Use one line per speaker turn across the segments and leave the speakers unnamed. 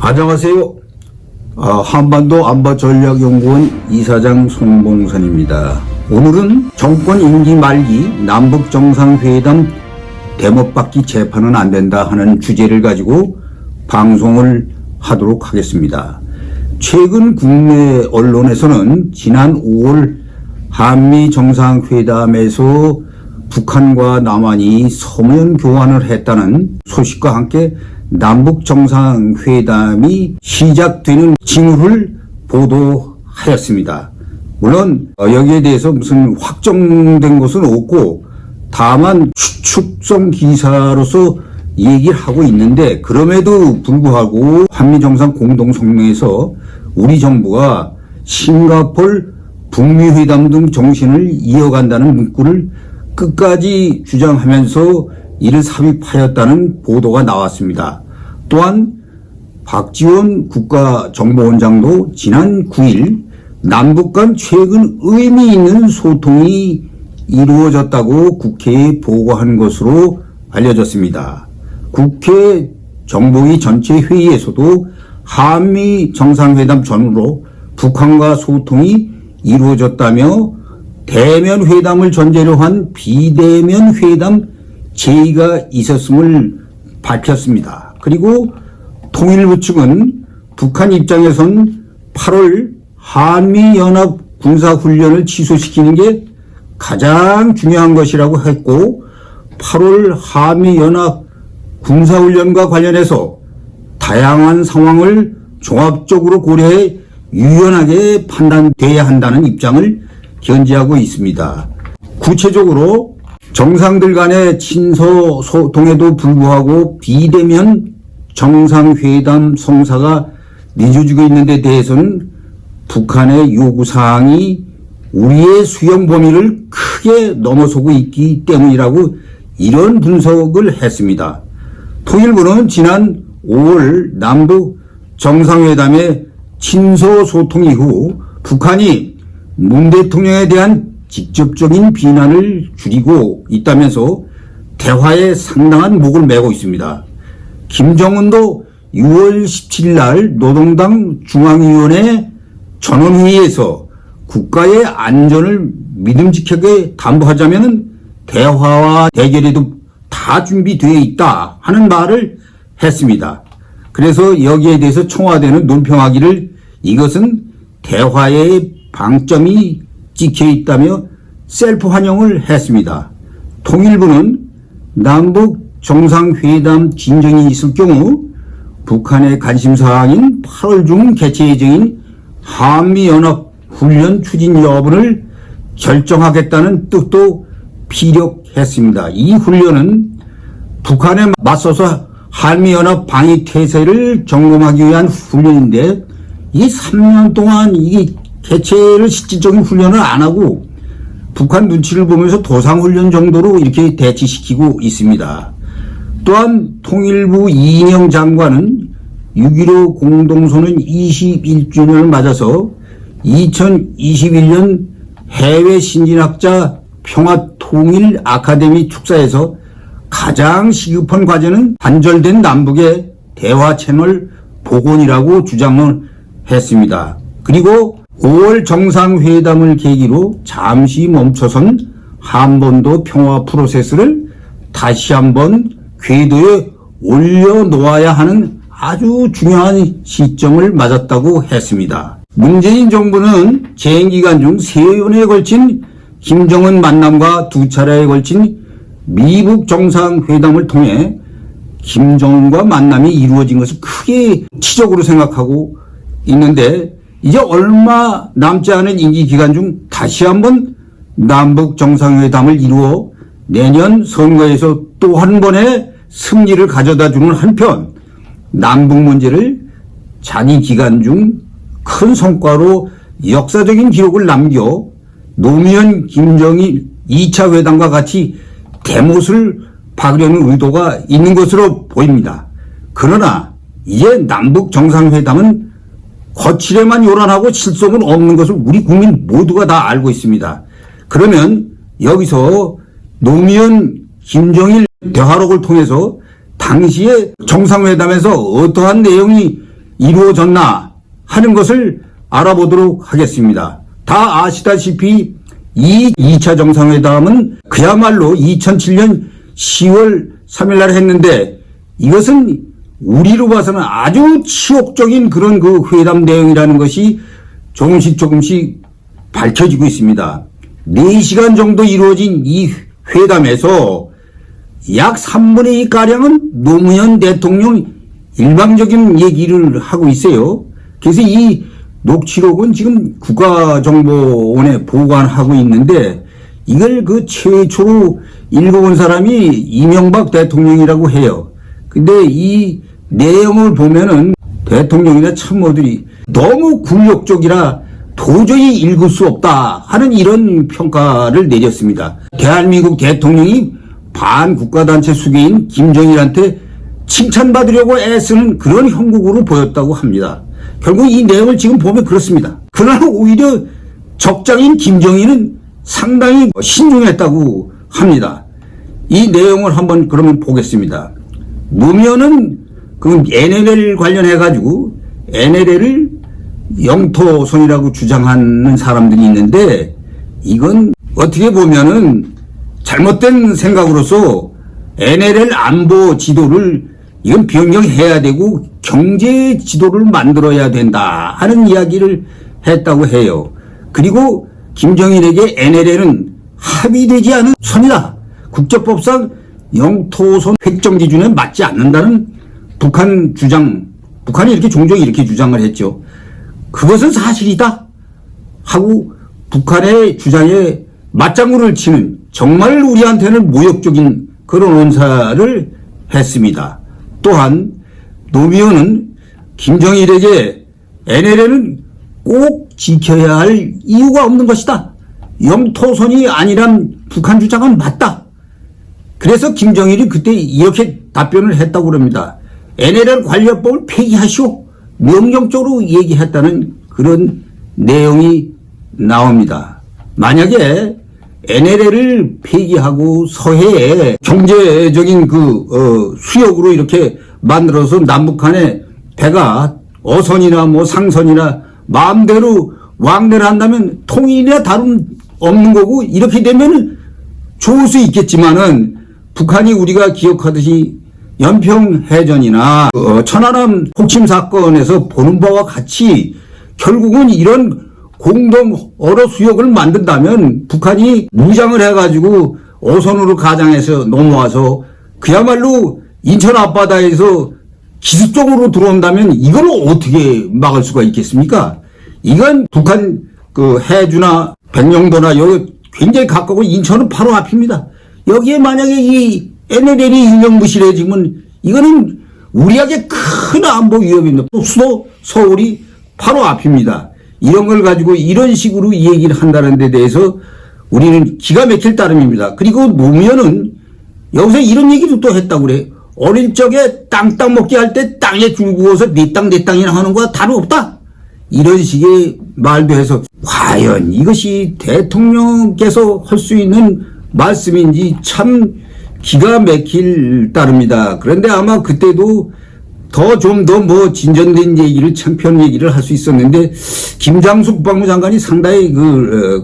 안녕하세요. 한반도 안보전략연구원 이사장 손봉선입니다. 오늘은 정권 임기 말기 남북정상회담 대못받기 재판은 안 된다 하는 주제를 가지고 방송을 하도록 하겠습니다. 최근 국내 언론에서는 지난 5월 한미 정상회담에서 북한과 남한이 서면 교환을 했다는 소식과 함께 남북 정상회담이 시작되는 징후를 보도하였습니다. 물론 여기에 대해서 무슨 확정된 것은 없고 다만 추측성 기사로서 얘기를 하고 있는데, 그럼에도 불구하고 한미정상 공동성명에서 우리 정부가 싱가포르 북미회담 등 정신을 이어간다는 문구를 끝까지 주장하면서 이를 삽입하였다는 보도가 나왔습니다. 또한 박지원 국가정보원장도 지난 9일 남북 간 최근 의미 있는 소통이 이루어졌다고 국회에 보고한 것으로 알려졌습니다. 국회 정보위 전체 회의에서도 한미 정상회담 전후로 북한과 소통이 이루어졌다며 대면 회담을 전제로 한 비대면 회담 제의가 있었음을 밝혔습니다. 그리고 통일부 측은 북한 입장에선 8월 한미연합 군사훈련을 취소시키는 게 가장 중요한 것이라고 했고, 8월 한미연합 군사훈련과 관련해서 다양한 상황을 종합적으로 고려해 유연하게 판단돼야 한다는 입장을 견지하고 있습니다. 구체적으로 정상들 간의 친서 소통에도 불구하고 비대면 정상회담 성사가 늦어지고 있는 데 대해서는 북한의 요구사항이 우리의 수용 범위를 크게 넘어서고 있기 때문이라고 이런 분석을 했습니다. 통일부는 지난 5월 남북 정상회담의 친서 소통 이후 북한이 문 대통령에 대한 직접적인 비난을 줄이고 있다면서 대화에 상당한 목을 메고 있습니다. 김정은도 6월 17일 날 노동당 중앙위원회 전원회의에서 국가의 안전을 믿음직하게 담보하자면 대화와 대결에도 다 준비되어 있다 하는 말을 했습니다. 그래서 여기에 대해서 청와대는 논평하기를 이것은 대화의 방점이 찍혀 있다며 셀프 환영을 했습니다. 통일부는 남북 정상회담 진전이 있을 경우 북한의 관심사항인 8월 중 개최 예정인 한미연합 훈련 추진 여부를 결정하겠다는 뜻도 피력했습니다. 이 훈련은 북한에 맞서서 한미연합 방위 태세를 점검하기 위한 훈련인데, 이게 3년 동안 이게 개최를 실질적인 훈련을 안 하고 북한 눈치를 보면서 도상훈련 정도로 이렇게 대치시키고 있습니다. 또한 통일부 이인영 장관은 6.15 공동선언 21주년을 맞아서 2021년 해외 신진학자 평화통일 아카데미 축사에서 가장 시급한 과제는 단절된 남북의 대화 채널 복원이라고 주장을 했습니다. 그리고 5월 정상회담을 계기로 잠시 멈춰선 한반도 평화 프로세스를 다시 한번 궤도에 올려놓아야 하는 아주 중요한 시점을 맞았다고 했습니다. 문재인 정부는 재임 기간 중 3번에 걸친 김정은 만남과 2차례에 걸친 미북 정상회담을 통해 김정은과 만남이 이루어진 것을 크게 치적으로 생각하고 있는데, 이제 얼마 남지 않은 임기 기간 중 다시 한번 남북 정상회담을 이루어 내년 선거에서 또 한 번의 승리를 가져다 주는 한편, 남북 문제를 자기 기간 중 큰 성과로 역사적인 기록을 남겨 노무현 김정일 2차 회담과 같이 대못을 박으려는 의도가 있는 것으로 보입니다. 그러나 이제 남북 정상회담은 거칠에만 요란하고 실속은 없는 것을 우리 국민 모두가 다 알고 있습니다. 그러면 여기서 노무현 김정일 대화록을 통해서 당시에 정상회담에서 어떠한 내용이 이루어졌나 하는 것을 알아보도록 하겠습니다. 다 아시다시피 이 2차 정상회담은 그야말로 2007년 10월 3일 날 했는데 이것은 우리로 봐서는 아주 치욕적인 그런 그 회담 내용이라는 것이 조금씩 밝혀지고 있습니다. 4시간 정도 이루어진 이 회담에서 약 3분의 2가량은 노무현 대통령 일방적인 얘기를 하고 있어요. 그래서 이 녹취록은 지금 국가정보원에 보관하고 있는데 이걸 그 최초로 읽어본 사람이 이명박 대통령이라고 해요. 근데 이 내용을 보면은 대통령이나 참모들이 너무 굴욕적이라 도저히 읽을 수 없다 하는 이런 평가를 내렸습니다. 대한민국 대통령이 반국가단체 수괴인 김정일한테 칭찬받으려고 애쓰는 그런 형국으로 보였다고 합니다. 결국 이 내용을 지금 보면 그렇습니다. 그러나 오히려 적장인 김정일은 상당히 신중했다고 합니다. 이 내용을 한번 그러면 보겠습니다. 노무현은 그 NLL 관련해가지고 NLL을 영토선이라고 주장하는 사람들이 있는데 이건 어떻게 보면은 잘못된 생각으로서 NLL 안보 지도를 이건 변경해야 되고 경제 지도를 만들어야 된다 하는 이야기를 했다고 해요. 그리고 김정일에게 NLL은 합의되지 않은 선이다. 국제법상 영토선 획정 기준에 맞지 않는다는 북한 주장, 북한이 이렇게 종종 이렇게 주장을 했죠. 그것은 사실이다 하고 북한의 주장에 맞장구를 치는 정말 우리한테는 모욕적인 그런 언사를 했습니다. 또한 노무현은 김정일에게 NLL은 꼭 지켜야 할 이유가 없는 것이다. 영토선이 아니란 북한 주장은 맞다. 그래서 김정일이 그때 이렇게 답변을 했다고 합니다. NLL 관련법을 폐기하시오. 명령적으로 얘기했다는 그런 내용이 나옵니다. 만약에 NLL을 폐기하고 서해에 경제적인 수역으로 이렇게 만들어서 남북한의 배가 어선이나 뭐 상선이나 마음대로 왕래를 한다면 통일이나 다름 없는 거고 이렇게 되면 좋을 수 있겠지만은 북한이 우리가 기억하듯이 연평해전이나 천안함 폭침 사건에서 보는 바와 같이 결국은 이런 공동 어로 수역을 만든다면 북한이 무장을 해가지고 어선으로 가장해서 넘어와서 그야말로 인천 앞바다에서 기습적으로 들어온다면 이걸 어떻게 막을 수가 있겠습니까? 이건 북한 그 해주나 백령도나 여기 굉장히 가까운 인천은 바로 앞입니다. 여기에 만약에 이 NLL이 유명무실해지면 이거는 우리에게 큰 안보 위협입니다. 또 수도 서울이 바로 앞입니다. 이런 걸 가지고 이런 식으로 얘기를 한다는 데 대해서 우리는 기가 막힐 따름입니다. 그리고 노무현은 여기서 이런 얘기도 또 했다고 그래. 어릴 적에 땅 먹기 할 때 땅에 줄 그어서 내 땅이나 하는 거와 다름없다. 이런 식의 말도 해서 과연 이것이 대통령께서 할 수 있는 말씀인지 참 기가 막힐 따릅니다. 그런데 아마 그때도 좀 더 뭐 진전된 얘기를 창피한 얘기를 할 수 있었는데 김장수 국방부 장관이 상당히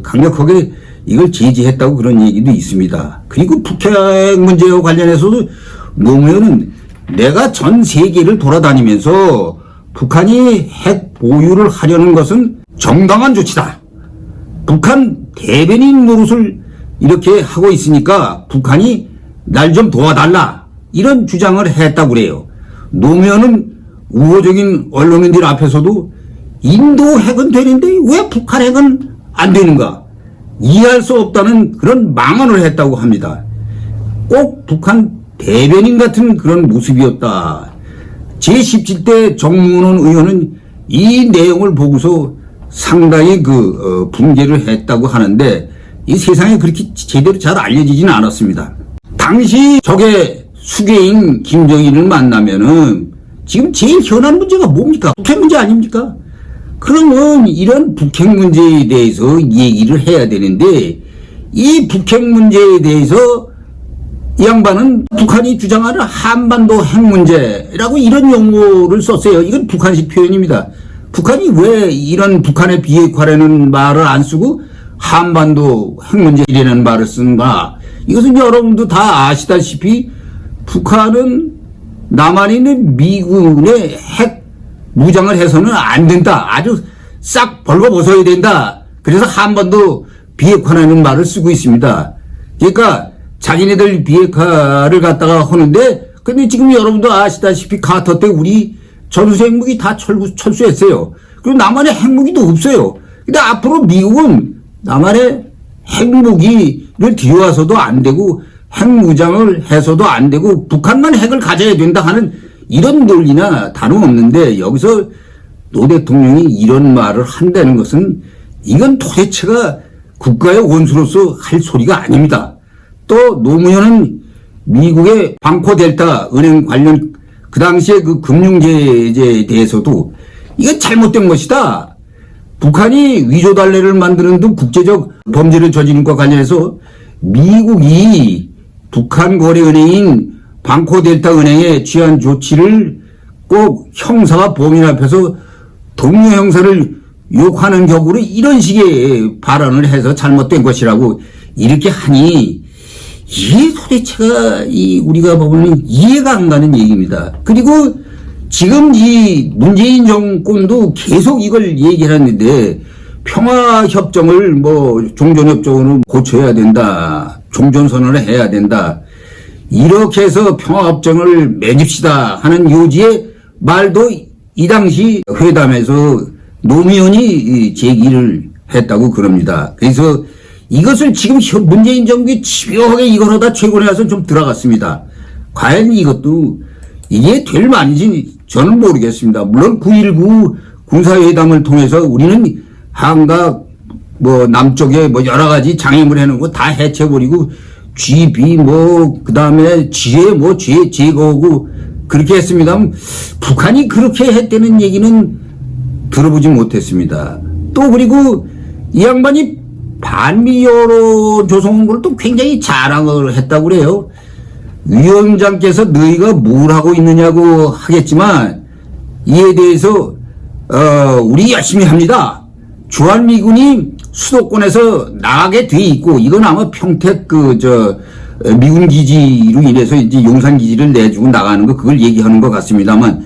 강력하게 이걸 제지했다고 그런 얘기도 있습니다. 그리고 북핵 문제와 관련해서도 노무현은 내가 전 세계를 돌아다니면서 북한이 핵 보유를 하려는 것은 정당한 조치다. 북한 대변인 노릇을 이렇게 하고 있으니까 북한이 날 좀 도와달라. 이런 주장을 했다고 그래요. 노무현은 우호적인 언론인들 앞에서도 인도 핵은 되는데 왜 북한 핵은 안 되는가? 이해할 수 없다는 그런 망언을 했다고 합니다. 꼭 북한 대변인 같은 그런 모습이었다. 제17대 정문원 의원은 이 내용을 보고서 상당히 분개를 했다고 하는데 이 세상에 그렇게 제대로 잘 알려지지는 않았습니다. 당시 적의 수괴인 김정일을 만나면은 지금 제일 현안 문제가 뭡니까? 북핵 문제 아닙니까? 그러면 이런 북핵 문제에 대해서 얘기를 해야 되는데 이 북핵 문제에 대해서 이 양반은 북한이 주장하는 한반도 핵 문제라고 이런 용어를 썼어요. 이건 북한식 표현입니다. 북한이 왜 이런 북한의 비핵화라는 말을 안 쓰고 한반도 핵 문제라는 말을 쓰는가? 이것은 여러분도 다 아시다시피 북한은 남한에 있는 미군의 핵 무장을 해서는 안 된다. 아주 싹 벌거벗어야 된다. 그래서 한반도 비핵화라는 말을 쓰고 있습니다. 그러니까 자기네들 비핵화를 갖다가 하는데, 근데 지금 여러분도 아시다시피 카터 때 우리 전술 핵무기 다 철수했어요. 그리고 남한에 핵무기도 없어요. 근데 앞으로 미국은 남한에 핵무기를 들여와서도 안 되고 핵무장을 해서도 안 되고 북한만 핵을 가져야 된다 하는 이런 논리나 다름없는데, 여기서 노 대통령이 이런 말을 한다는 것은 이건 도대체가 국가의 원수로서 할 소리가 아닙니다. 또 노무현은 미국의 방코 델타 은행 관련 그 당시에 그 금융제재에 대해서도 이건 잘못된 것이다. 북한이 위조달래를 만드는 등 국제적 범죄를 저지른 것과 관련해서 미국이 북한 거래은행인 방코 델타 은행에 취한 조치를 꼭 형사와 범인 앞에서 동료 형사를 욕하는 격으로 이런 식의 발언을 해서 잘못된 것이라고 이렇게 하니, 이게 도대체가 우리가 보면 이해가 안 가는 얘기입니다. 그리고 지금 이 문재인 정권도 계속 이걸 얘기하는데, 평화협정을 뭐 종전협정으로 고쳐야 된다, 종전선언을 해야 된다, 이렇게 해서 평화협정을 맺읍시다 하는 요지의 말도 이 당시 회담에서 노무현이 제기를 했다고 그럽니다. 그래서 이것을 지금 문재인 정부에 집요하게 이걸 하다 최근에 와서 좀 들어갔습니다. 과연 이것도 이게 될 말인지 저는 모르겠습니다. 물론 9.19 군사회담을 통해서 우리는 한각 뭐 남쪽에 뭐 여러 가지 장애물 해놓은 거 다 해쳐버리고 GB 뭐 그다음에 지혜 뭐 제거하고 그렇게 했습니다만, 북한이 그렇게 했다는 얘기는 들어보지 못했습니다. 또 그리고 이 양반이 반미 여론 조성한 걸 또 굉장히 자랑을 했다고 그래요. 위원장께서 너희가 뭘 하고 있느냐고 하겠지만 이에 대해서 우리 열심히 합니다. 주한미군이 수도권에서 나가게 돼 있고, 이건 아마 평택 미군 기지로 인해서 이제 용산 기지를 내주고 나가는 거, 그걸 얘기하는 것 같습니다만,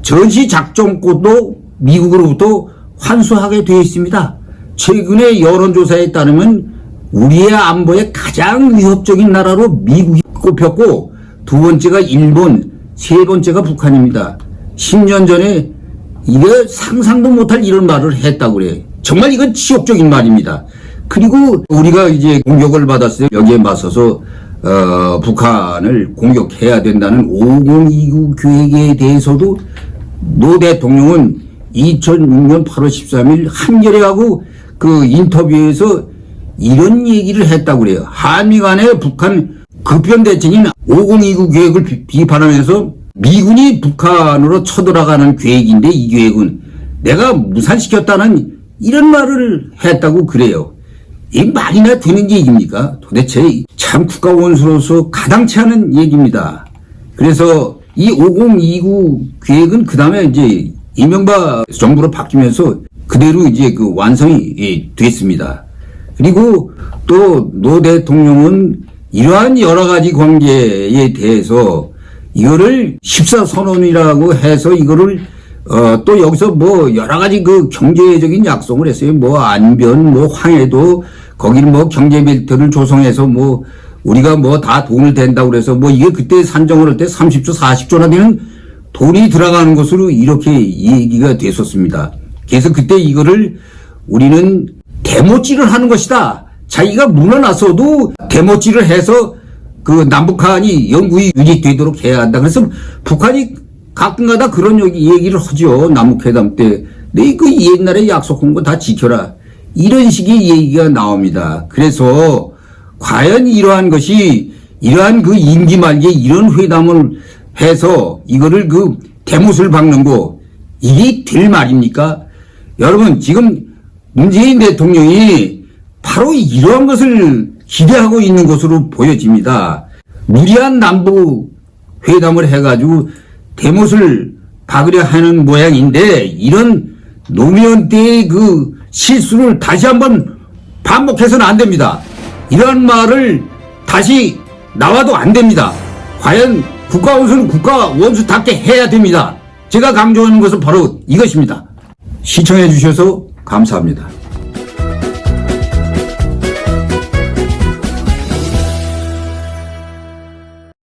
전시 작전권도 미국으로부터 환수하게 되어 있습니다. 최근의 여론조사에 따르면 우리의 안보에 가장 위협적인 나라로 미국이 꼽혔고, 두 번째가 일본, 세 번째가 북한입니다. 10년 전에 이게 상상도 못할 이런 말을 했다고 그래요. 정말 이건 치욕적인 말입니다. 그리고 우리가 이제 공격을 받았을 때 여기에 맞서서 북한을 공격해야 된다는 5029 계획에 대해서도 노 대통령은 2006년 8월 13일 한겨레하고 그 인터뷰에서 이런 얘기를 했다고 그래요. 한미 간의 북한 급변대책인 5029 계획을 비판하면서 미군이 북한으로 쳐들어가는 계획인데, 이 계획은 내가 무산시켰다는 이런 말을 했다고 그래요. 이 말이나 되는 얘기입니까? 도대체 참 국가 원수로서 가당치 않은 얘기입니다. 그래서 이 5029 계획은 그 다음에 이제 이명박 정부로 바뀌면서 그대로 이제 그 완성이 됐습니다. 그리고 또 노 대통령은 이러한 여러 가지 관계에 대해서 이거를 14선언이라고 해서 이거를 또 여기서 뭐 여러 가지 그 경제적인 약속을 했어요. 뭐 안변, 뭐 황해도 거기는 뭐 경제벨트를 조성해서 뭐 우리가 뭐 다 돈을 댄다고 그래서 뭐 이게 그때 산정을 할 때 30조, 40조나 되는 돈이 들어가는 것으로 이렇게 얘기가 됐었습니다. 그래서 그때 이거를 우리는 데모질을 하는 것이다. 자기가 물러나서도 데모질을 해서 그 남북한이 영구히 유지되도록 해야 한다. 그래서 북한이 가끔가다 그런 얘기를 하죠. 남북회담 때. 너 그 옛날에 약속한 거 다 지켜라. 이런 식의 얘기가 나옵니다. 그래서 과연 이러한 것이, 이러한 그 임기 말기에 이런 회담을 해서 이거를 그 대못을 박는 거, 이게 될 말입니까? 여러분, 지금 문재인 대통령이 바로 이러한 것을 기대하고 있는 것으로 보여집니다. 무리한 남북 회담을 해가지고 대못을 박으려 하는 모양인데, 이런 노무현 때의 그 실수를 다시 한번 반복해서는 안 됩니다. 이런 말을 다시 나와도 안 됩니다. 과연 국가 원수는 국가 원수답게 해야 됩니다. 제가 강조하는 것은 바로 이것입니다. 시청해 주셔서 감사합니다.